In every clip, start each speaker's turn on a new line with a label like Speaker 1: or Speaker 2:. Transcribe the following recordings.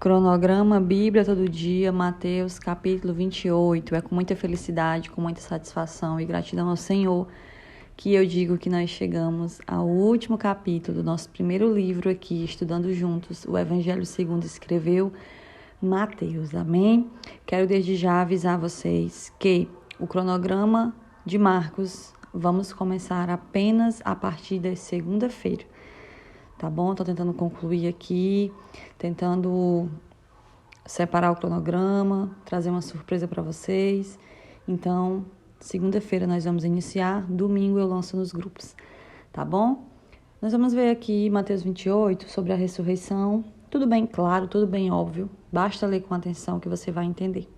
Speaker 1: Cronograma Bíblia todo dia, Mateus capítulo 28. É com muita felicidade, com muita satisfação e gratidão ao Senhor que eu digo que nós chegamos ao último capítulo do nosso primeiro livro aqui, estudando juntos o Evangelho segundo escreveu Mateus. Amém? Quero desde já avisar vocês que o cronograma de Marcos vamos começar apenas a partir da segunda-feira. Tá bom? Tô tentando concluir aqui, tentando separar o cronograma, trazer uma surpresa para vocês. Então, segunda-feira nós vamos iniciar, domingo eu lanço nos grupos, tá bom? Nós vamos ver aqui Mateus 28 sobre a ressurreição. Tudo bem claro, tudo bem óbvio, basta ler com atenção que você vai entender.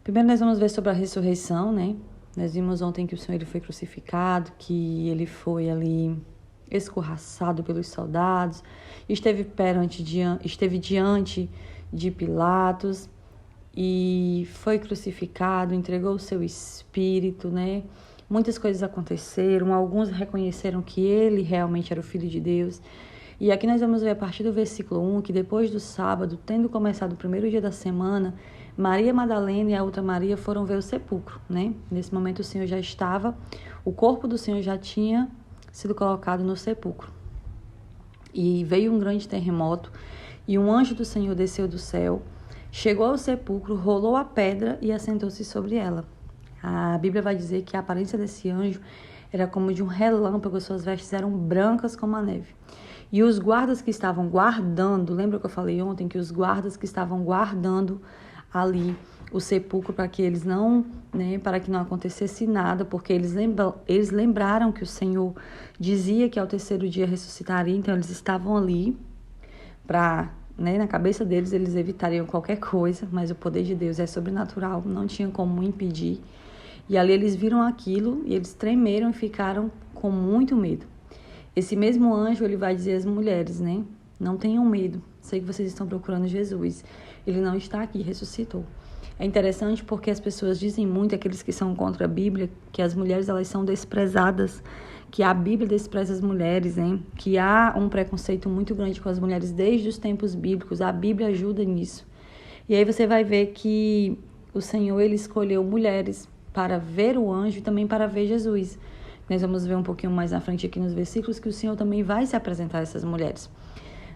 Speaker 1: Primeiro nós vamos ver sobre a ressurreição, né? Nós vimos ontem que o Senhor ele foi crucificado, que ele foi ali escorraçado pelos soldados, esteve diante de Pilatos e foi crucificado, entregou o seu espírito, né? Muitas coisas aconteceram, alguns reconheceram que ele realmente era o Filho de Deus. E aqui nós vamos ver a partir do versículo 1, que depois do sábado, tendo começado o primeiro dia da semana, Maria Madalena e a outra Maria foram ver o sepulcro, né? Nesse momento o corpo do Senhor já tinha sido colocado no sepulcro. E veio um grande terremoto, e um anjo do Senhor desceu do céu, chegou ao sepulcro, rolou a pedra e assentou-se sobre ela. A Bíblia vai dizer que a aparência desse anjo era como de um relâmpago, suas vestes eram brancas como a neve. E os guardas que estavam guardando, lembra que eu falei ontem que os guardas que estavam guardando ali o sepulcro para que eles não, né, para que não acontecesse nada, porque eles lembraram que o Senhor dizia que ao terceiro dia ressuscitaria, então eles estavam ali para, né, na cabeça deles eles evitariam qualquer coisa, mas o poder de Deus é sobrenatural, não tinha como impedir. E ali eles viram aquilo e eles tremeram e ficaram com muito medo. Esse mesmo anjo, ele vai dizer às mulheres, né, não tenham medo, sei que vocês estão procurando Jesus, ele não está aqui, ressuscitou. É interessante porque as pessoas dizem muito, aqueles que são contra a Bíblia, que as mulheres elas são desprezadas, que a Bíblia despreza as mulheres, né? Que há um preconceito muito grande com as mulheres desde os tempos bíblicos. A Bíblia ajuda nisso. E aí você vai ver que o Senhor ele escolheu mulheres para ver o anjo e também para ver Jesus. Nós vamos ver um pouquinho mais na frente aqui nos versículos que o Senhor também vai se apresentar a essas mulheres.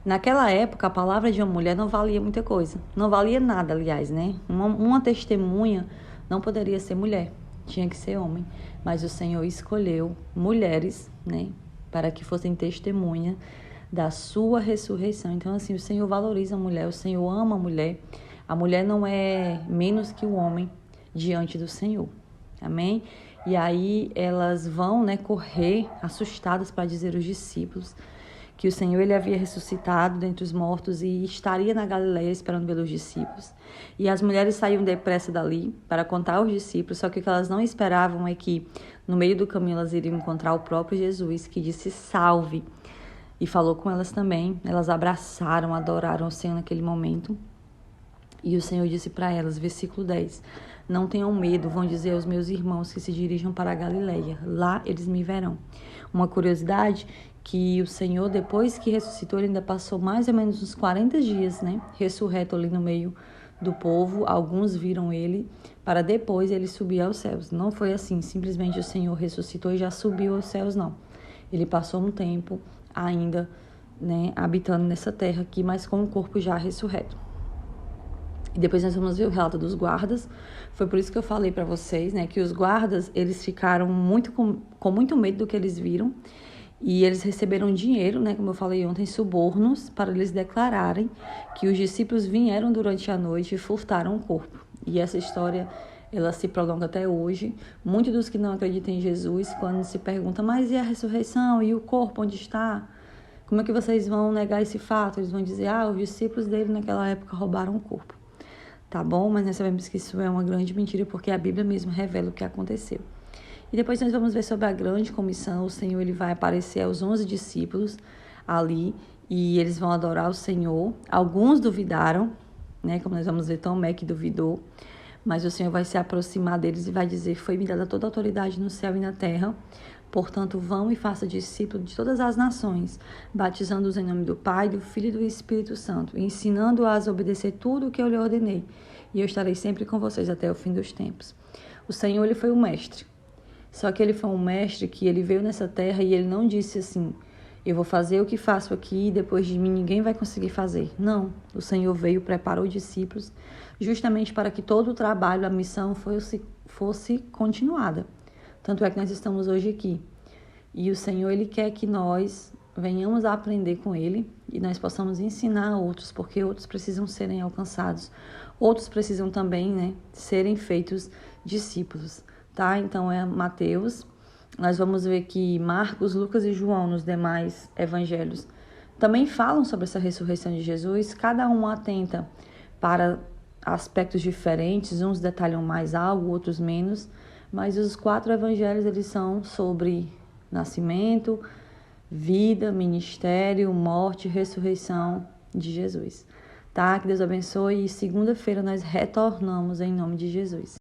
Speaker 1: Naquela época, a palavra de uma mulher não valia muita coisa. Não valia nada, aliás, né? Uma testemunha não poderia ser mulher, tinha que ser homem. Mas o Senhor escolheu mulheres, né? Para que fossem testemunha da sua ressurreição. Então, assim, o Senhor valoriza a mulher, o Senhor ama a mulher. A mulher não é menos que o homem diante do Senhor. Amém? E aí elas vão, né, correr assustadas para dizer aos discípulos que o Senhor ele havia ressuscitado dentre os mortos e estaria na Galileia esperando pelos discípulos. E as mulheres saíam depressa dali para contar aos discípulos, só que o que elas não esperavam é que no meio do caminho elas iriam encontrar o próprio Jesus, que disse salve, e falou com elas também. Elas abraçaram, adoraram o Senhor naquele momento. E o Senhor disse para elas, versículo 10, não tenham medo, vão dizer aos meus irmãos que se dirijam para a Galileia, lá eles me verão. Uma curiosidade, que o Senhor, depois que ressuscitou, ele ainda passou mais ou menos uns 40 dias, né? Ressurreto ali no meio do povo. Alguns viram ele, para depois ele subir aos céus. Não foi assim, simplesmente o Senhor ressuscitou e já subiu aos céus, não. Ele passou um tempo ainda, né, habitando nessa terra aqui, mas com o corpo já ressurreto. E depois nós vamos ver o relato dos guardas. Foi por isso que eu falei para vocês, né, que os guardas, eles ficaram com muito medo do que eles viram. E eles receberam dinheiro, né, como eu falei ontem, subornos, para eles declararem que os discípulos vieram durante a noite e furtaram o corpo. E essa história, ela se prolonga até hoje. Muitos dos que não acreditam em Jesus, quando se perguntam, mas e a ressurreição? E o corpo, onde está? Como é que vocês vão negar esse fato? Eles vão dizer, os discípulos dele naquela época roubaram o corpo. Tá bom? Mas nós sabemos que isso é uma grande mentira, porque a Bíblia mesmo revela o que aconteceu. E depois nós vamos ver sobre a grande comissão. O Senhor ele vai aparecer aos 11 discípulos ali e eles vão adorar o Senhor. Alguns duvidaram, né? Como nós vamos ver, Tomé que duvidou. Mas o Senhor vai se aproximar deles e vai dizer, foi me dada toda a autoridade no céu e na terra. Portanto, vão e façam discípulos de todas as nações, batizando-os em nome do Pai, do Filho e do Espírito Santo, ensinando-as a obedecer tudo o que eu lhe ordenei. E eu estarei sempre com vocês até o fim dos tempos. O Senhor, ele foi o mestre. Só que ele foi um mestre que ele veio nessa terra e ele não disse assim: eu vou fazer o que faço aqui e depois de mim ninguém vai conseguir fazer. Não, o Senhor veio, preparou discípulos justamente para que todo o trabalho, a missão fosse continuada. Tanto é que nós estamos hoje aqui. E o Senhor, ele quer que nós venhamos a aprender com ele e nós possamos ensinar a outros, porque outros precisam serem alcançados. Outros precisam também, serem feitos discípulos, tá? Então é Mateus. Nós vamos ver que Marcos, Lucas e João, nos demais evangelhos, também falam sobre essa ressurreição de Jesus. Cada um atenta para aspectos diferentes, uns detalham mais algo, outros menos, mas os 4 evangelhos, eles são sobre nascimento, vida, ministério, morte e ressurreição de Jesus. Tá? Que Deus abençoe e segunda-feira nós retornamos em nome de Jesus.